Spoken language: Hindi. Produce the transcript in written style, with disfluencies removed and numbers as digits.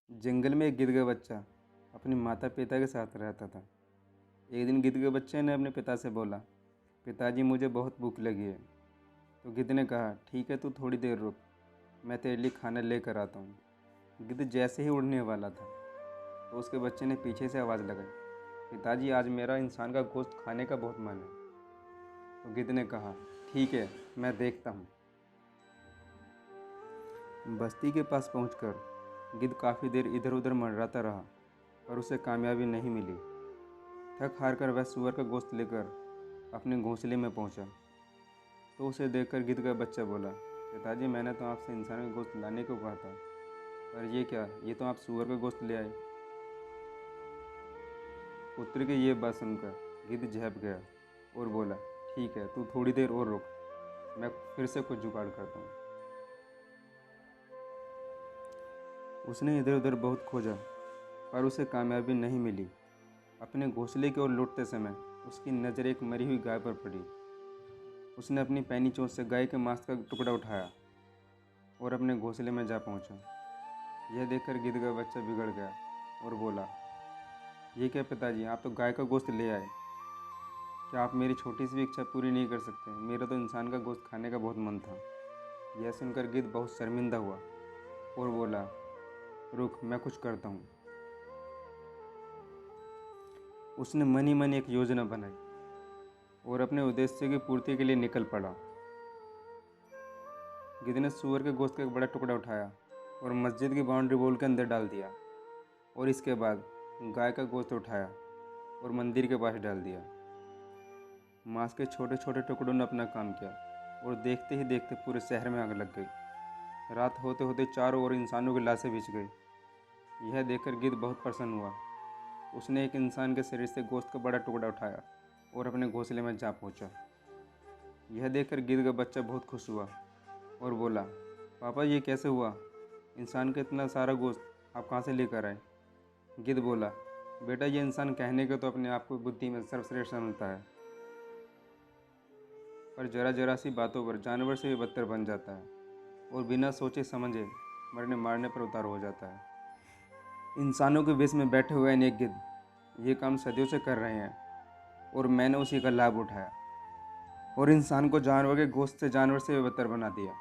जंगल में एक गिद्ध का बच्चा अपने माता पिता के साथ रहता था। एक दिन गिद्ध के बच्चे ने अपने पिता से बोला, पिताजी मुझे बहुत भूख लगी है। तो गिद्ध ने कहा, ठीक है, तू थोड़ी देर रुक, मैं तेरे लिए खाना लेकर आता हूँ। गिद्ध जैसे ही उड़ने वाला था तो उसके बच्चे ने पीछे से आवाज़ लगाई, पिताजी आज मेरा इंसान का गोश्त खाने का बहुत मन है। तो गिद्ध ने कहा, ठीक है, मैं देखता हूँ। बस्ती के पास पहुंचकर गिद्ध काफ़ी देर इधर उधर मंडराता रहा पर उसे कामयाबी नहीं मिली। थक हार कर वह सूअर का गोश्त लेकर अपने घोंसले में पहुंचा। तो उसे देखकर गिद्ध का बच्चा बोला, पिताजी मैंने तो आपसे इंसान का गोश्त लाने को कहा था, पर ये क्या, ये तो आप सूअर का गोश्त ले आए। पुत्र की ये बात सुनकर गिद्ध झेप गया और बोला, ठीक है, तू थोड़ी देर और रुक, मैं फिर से कुछ जुगाड़ करता हूँ। उसने इधर उधर बहुत खोजा पर उसे कामयाबी नहीं मिली। अपने घोंसले की ओर लौटते समय उसकी नज़र एक मरी हुई गाय पर पड़ी। उसने अपनी पैनी चोंच से गाय के मांस का टुकड़ा उठाया और अपने घोंसले में जा पहुंचा। यह देखकर गिद्ध का बच्चा बिगड़ गया और बोला, ये क्या पिताजी, आप तो गाय का गोश्त ले आए, क्या आप मेरी छोटी सी भी इच्छा पूरी नहीं कर सकते? मेरा तो इंसान का गोश्त खाने का बहुत मन था। यह सुनकर गिद्ध बहुत शर्मिंदा हुआ और बोला, रुक, मैं कुछ करता हूँ। उसने मन ही मन एक योजना बनाई और अपने उद्देश्य की पूर्ति के लिए निकल पड़ा। गिद्ध ने सूअर के गोश्त का एक बड़ा टुकड़ा उठाया और मस्जिद की बाउंड्री वॉल के अंदर डाल दिया और इसके बाद गाय का गोश्त उठाया और मंदिर के पास डाल दिया। मांस के छोटे छोटे टुकड़ों ने अपना काम किया और देखते ही देखते पूरे शहर में आग लग गई। रात होते होते चारों ओर इंसानों की लाशें बिछ गई। यह देखकर गिद्ध बहुत प्रसन्न हुआ। उसने एक इंसान के शरीर से गोश्त का बड़ा टुकड़ा उठाया और अपने घोंसले में जा पहुंचा। यह देखकर गिद्ध का बच्चा बहुत खुश हुआ और बोला, पापा ये कैसे हुआ? इंसान का इतना सारा गोश्त आप कहाँ से लेकर आए? गिद्ध बोला, बेटा ये इंसान कहने के तो अपने आप को बुद्धि में सर्वश्रेष्ठ समझता है, पर जरा जरा सी बातों पर जानवर से भी बदतर बन जाता है और बिना सोचे समझे मरने मारने पर उतार हो जाता है। इंसानों के वेश में बैठे हुए अनेक गिद्ध ये काम सदियों से कर रहे हैं और मैंने उसी का लाभ उठाया और इंसान को जानवर के गोश्त से जानवर से भी बदतर बना दिया।